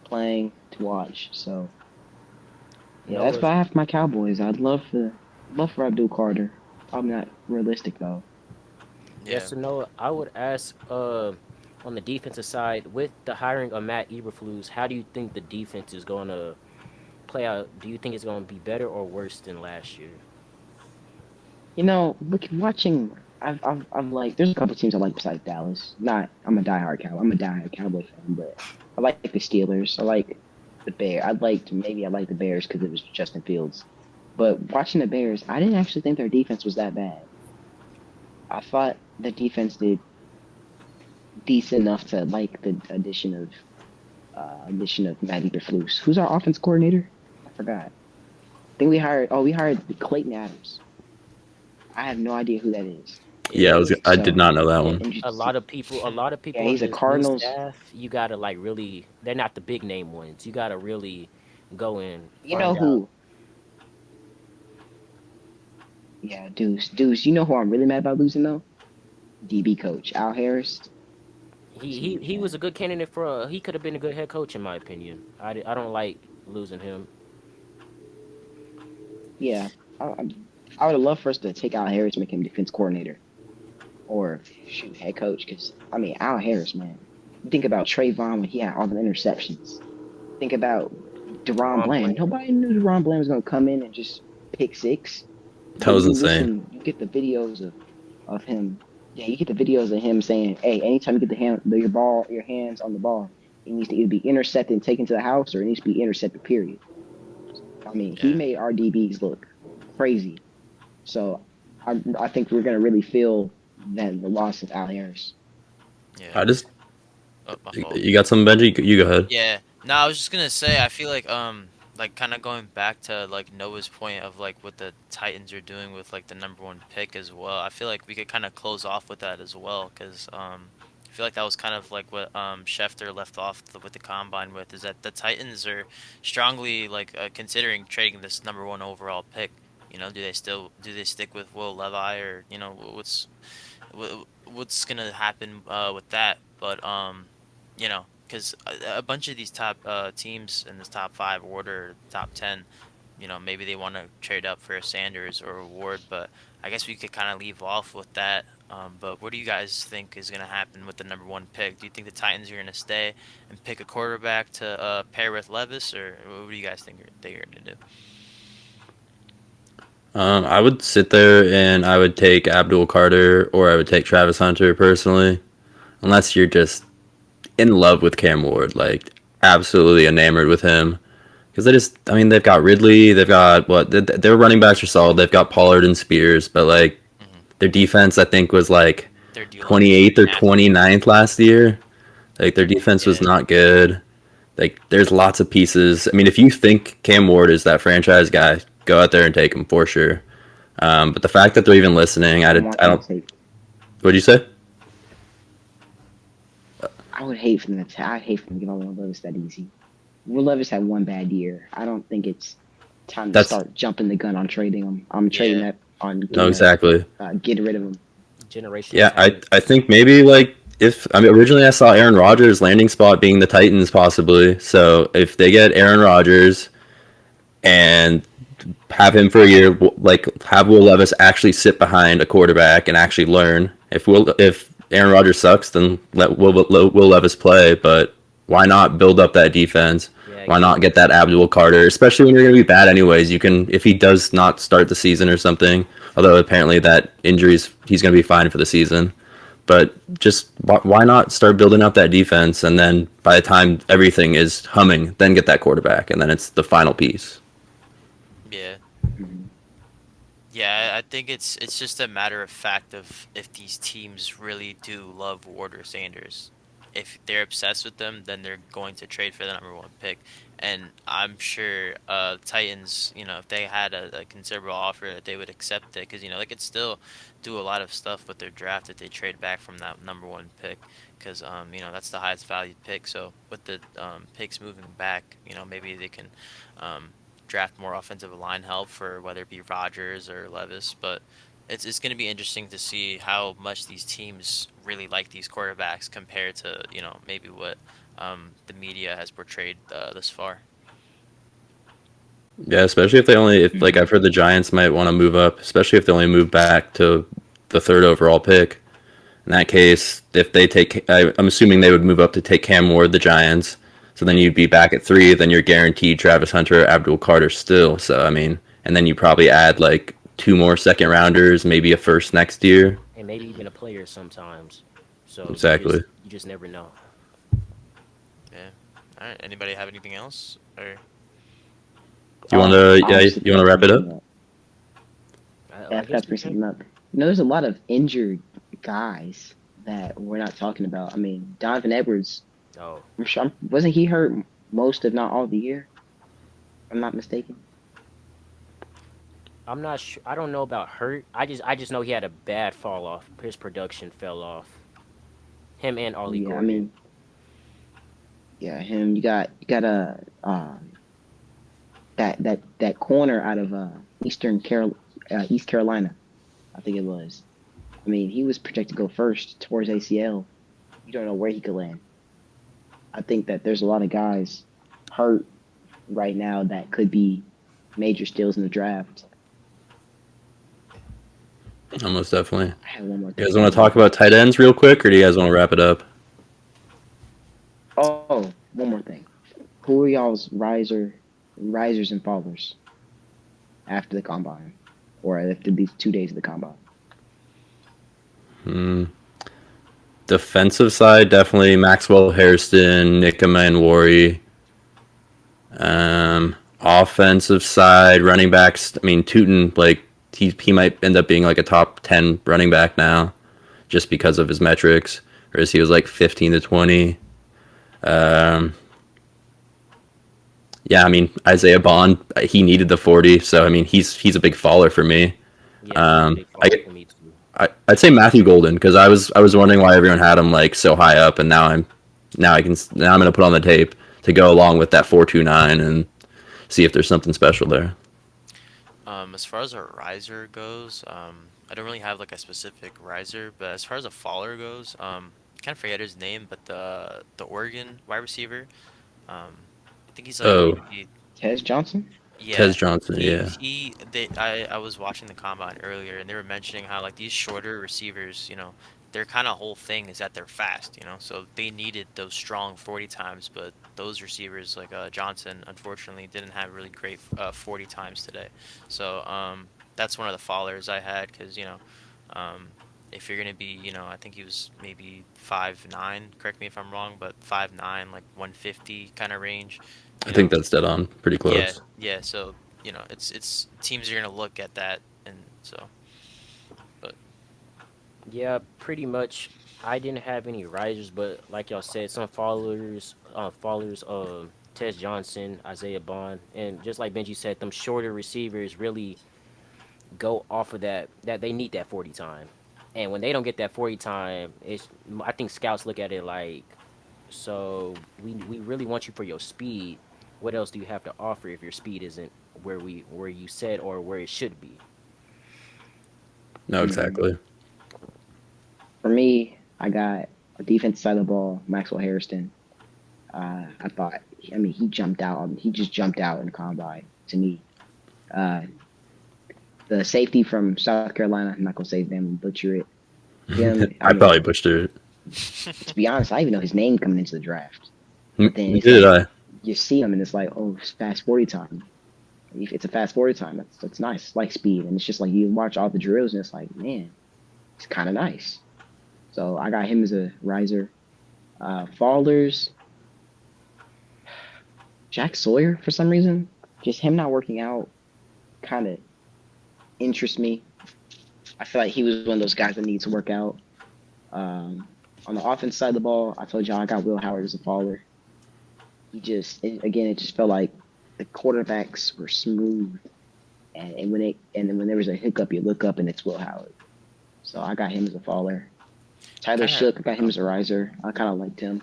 playing to watch. So yeah, No, that's why I have my Cowboys. I'd love for Abdul Carter. Probably not realistic though. Yeah. yes or no? I would ask on the defensive side with the hiring of Matt Eberflus, how do you think the defense is going to play out? Do you think it's going to be better or worse than last year? Watching, I've like, there's a couple teams I like besides Dallas. I'm a diehard Cowboy fan, but I like the Steelers. I like the Bears. I like the Bears because it was Justin Fields. But watching the Bears, I didn't actually think their defense was that bad. I thought the defense did decent enough to like the addition of Matt Eberflus. Who's our offense coordinator? I forgot. I think we hired Clayton Adams. I have no idea who that is. Yeah, I did So, not know that yeah, one. interested A to lot see- of people, Yeah, he's on a this new Cardinals. staff, you gotta like really. They're not the big name ones. You gotta really go and You know find out. who? Yeah, Deuce. You know who I'm really mad about losing though? DB coach Al Harris. He was a good candidate for. He could have been a good head coach in my opinion. I don't like losing him. Yeah, I would have loved for us to take Al Harris, make him defense coordinator, or shoot head coach. Because I mean, Al Harris, man. You think about Trayvon when he had all the interceptions. Think about Deron Bland. Nobody knew Deron Bland was gonna come in and just pick six. That was you insane. You get the videos of him. Yeah, you get the videos of him saying, "Hey, anytime you get your hands on the ball, it needs to either be intercepted and taken to the house, or it needs to be intercepted. Period." I mean, he Yeah. made our DBs look crazy. So, I think we're gonna really feel the loss of Al Harris. Yeah. Oh, my fault. you got some, Benji? You go ahead. Yeah. No, I was just gonna say I feel like kind of going back to like Noah's point of like what the Titans are doing with like the #1 pick as well. I feel like we could kind of close off with that as well because I feel like that was kind of like what Schefter left off with the combine with is that the Titans are strongly like considering trading this #1 overall pick. You know, do they stick with Will Levi or what's gonna happen with that? But because a bunch of these top teams in this top 5 order, top 10, maybe they want to trade up for a Sanders or a Ward, but I guess we could kind of leave off with that. But what do you guys think is going to happen with the #1 pick? Do you think the Titans are going to stay and pick a quarterback to pair with Levis, or what do you guys think they're going to do? I would sit there and I would take Abdul Carter or I would take Travis Hunter personally, unless you're just in love with Cam Ward, like absolutely enamored with him. Because they've got Ridley, they've got their running backs are solid. They've got Pollard and Spears, but like their defense, I think was like 28th or 29th last year. Like their defense was not good. Like there's lots of pieces. I mean, if you think Cam Ward is that franchise guy, go out there and take him for sure. But the fact that they're even listening, I don't. What'd you say? I would hate for them to give Will Levis that easy. Will Levis had one bad year. I don't think it's time to start jumping the gun on trading him. I'm trading that on No, exactly. getting rid of him. Generational Yeah, I talent. I think maybe like if I mean originally I saw Aaron Rodgers' landing spot being the Titans possibly. So if they get Aaron Rodgers and have him for a year, like have Will Levis actually sit behind a quarterback and actually learn. If Aaron Rodgers sucks, then let Will Levis play. But why not build up that defense? Yeah, Why give not him. get that Abdul Carter? Especially when you're going to be bad anyways. You can if he does not start the season or something. Although apparently that injuries he's going to be fine for the season. But just why not start building up that defense and then by the time everything is humming, then get that quarterback and then it's the final piece. Yeah. Mhm. Yeah, I think it's just a matter of fact of if these teams really do love Ward or Sanders. If they're obsessed with them, then they're going to trade for the number one pick. And I'm sure Titans, if they had a considerable offer, that they would accept it because they could still do a lot of stuff with their draft if they trade back from that number one pick because that's the highest valued pick. So with the picks moving back, maybe they can um, draft more offensive line help for whether it be Rodgers or Levis, but it's going to be interesting to see how much these teams really like these quarterbacks compared to maybe what the media has portrayed thus far. Yeah, especially if they only if like Mhm. I've heard the Giants might want to move up, especially if they only move back to the third overall pick. In that case, if they take, I'm assuming they would move up to take Cam Ward, the Giants. So then you'd be back at 3. Then you're guaranteed Travis Hunter, Abdul Carter still. So I mean, and then you probably add like 2 more second rounders, maybe a first next year. And maybe even a player sometimes. So Exactly. you just never know. Yeah. All right. Anybody have anything else? Or Do you want to? Yeah, Honestly, you want to wrap it up? I guess That's we pretty can. something up. There's a lot of injured guys that we're not talking about. I mean, Donovan Edwards, Oh, I'm sure, wasn't he hurt most, if not all, of the year? If I'm not mistaken. I'm not sure. I don't know about hurt. I just know he had a bad fall off. His production fell off. Him and Ollie Yeah, I Gordon. mean, yeah, him. You got a that corner out of East Carolina, I think it was. I mean, he was projected to go first towards ACL. You don't know where he could land. I think that there's a lot of guys hurt right now that could be major steals in the draft. Almost definitely. I have one more You thing. guys want to talk about tight ends real quick, or do you guys want to wrap it up? Oh, one more thing. Who are y'all's risers and fallers after the combine, or after these 2 days of the combine? Hmm. Defensive side, definitely Maxwell Hairston, Nick Manwari. Offensive side, running backs. I mean, Tootin, like he might end up being like a top 10 running back now, just because of his metrics. Whereas he was like 15 to 20. Um, yeah, I mean Isaiah Bond, he needed the 40, so I mean he's a big faller for me. Yeah, he's a Um, big I, faller for me too. I'd say Matthew Golden because I was wondering why everyone had him like so high up, and now I'm gonna put on the tape to go along with that 4.29 and see if there's something special there. as far as a riser goes, I don't really have like a specific riser, but as far as a faller goes, kind of forget his name, but the Oregon wide receiver, I think he's like Oh, maybe. Tez Johnson. Tez Yeah, Johnson, he yeah. he they I was watching the combine earlier and they were mentioning how like these shorter receivers, their kind of whole thing is that they're fast, so they needed those strong 40 times, but those receivers like Johnson unfortunately didn't have really great 40 times today. So that's one of the fallers I had because um, if you're gonna be, I think he was maybe 5'9", correct me if I'm wrong, but 5'9", like 150 kind of range, I you think know. that's dead on, pretty Yeah, close. yeah. So it's teams are gonna look at that, and so, but Yeah, pretty much. I didn't have any risers, but like y'all said, some followers. Tess Johnson, Isaiah Bond, and just like Benji said, them shorter receivers really go off of that they need that 40 time. And when they don't get that 40 time, I think scouts look at it like, so we really want you for your speed. What else do you have to offer if your speed isn't where you said or where it should be? No, exactly. For me, I got a defense side of the ball, Maxwell Harrison. I thought, I mean, he jumped out. He just jumped out in the combine to me. Uh, the safety from South Carolina, I'm not gonna say his name, butcher it. Him, I I mean, probably butchered to be honest, I didn't even know his name coming into the draft. it. then Neither it's did like- I. You see him, and it's like, oh, it's fast 40 time. If it's a fast 40 time, that's nice. It's like speed, and it's just like you watch all the drills, and it's like, man, it's kind of nice. So I got him as a riser. Fallers, Jack Sawyer for some reason, just him not working out, kind of interests me. I feel like he was one of those guys that needs to work out. On the offense side of the ball, I told y'all I got Will Howard as a faller. It just felt like the quarterbacks were smooth, and then when there was a hiccup, you look up and it's Will Howard. So I got him as a faller. Tyler Shook, I got him as a riser. I kind of liked him.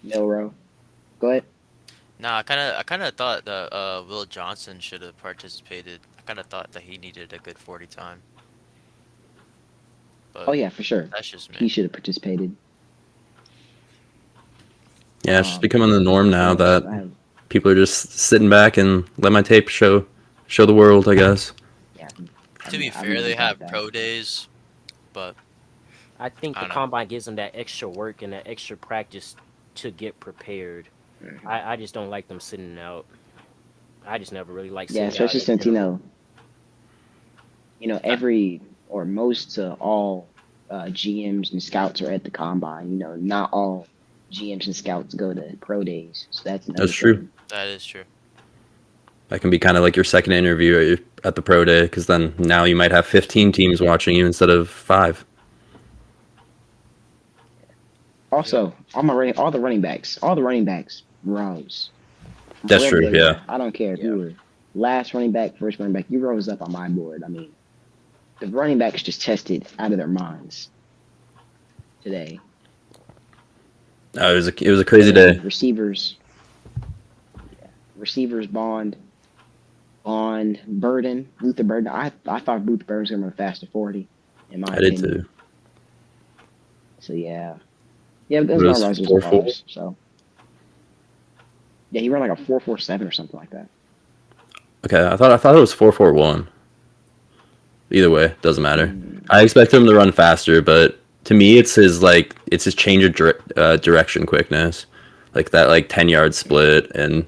Milrow, go ahead. Nah, I kind of thought that Will Johnson should have participated. I kind of thought that he needed a good 40 time. But Oh yeah, for sure. that's just He me. should have participated. Yeah, it's just becoming the norm now that I- people are just sitting back and let my tape show the world, I guess. yeah, To be I'm fair, not they about have that. pro days, but I think I the don't know. combine gives them that extra work and that extra practice to get prepared. Mhm. I just don't like them sitting out. I just never really liked Yeah, sitting out. especially in since general. every or most to all GMs and scouts are at the combine. Not all GMs and scouts go to pro days, so that's another That's true. thing. that is true. That can be kind of like your second interview at the pro day, because then now you might have 15 teams watching you instead of 5. Also, all the running backs rose. From That's wherever true, they yeah. were. I don't care if you were last running back, first running back. You rose up on my board. I mean, the running backs just tested out of their minds today. It was a crazy day. Receivers, Bond, Burden, Luther Burden. I thought Luther Burden was gonna run faster 40. In my I did opinion. too. So yeah, there's It no was risers 4.4? and fallers. So yeah, he ran like a 4.47 or something like that. Okay, I thought it was 4.41. Either way, doesn't matter. I expect him to run faster, but to me, it's his change of direction quickness, like that 10-yard split, and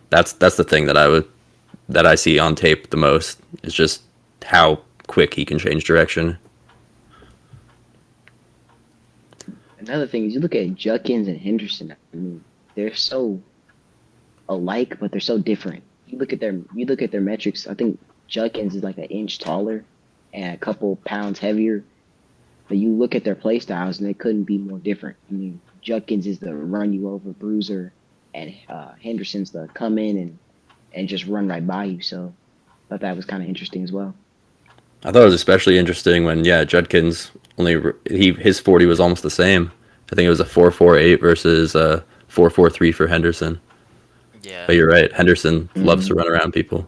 that's the thing that I see on tape the most. Is just how quick he can change direction. Another thing is you look at Judkins and Henderson. I mean, they're so alike, but they're so different. You look at their metrics. I think Judkins is like an inch taller and a couple pounds heavier. But you look at their play styles, and they couldn't be more different. I mean, Judkins is the run you over bruiser, and Henderson's the come in and just run right by you. So I thought that was kind of interesting as well. I thought it was especially interesting when Judkins his 40 was almost the same. I think it was a 4.48 versus a 4.43 for Henderson. Yeah. But you're right, Henderson loves to run around people.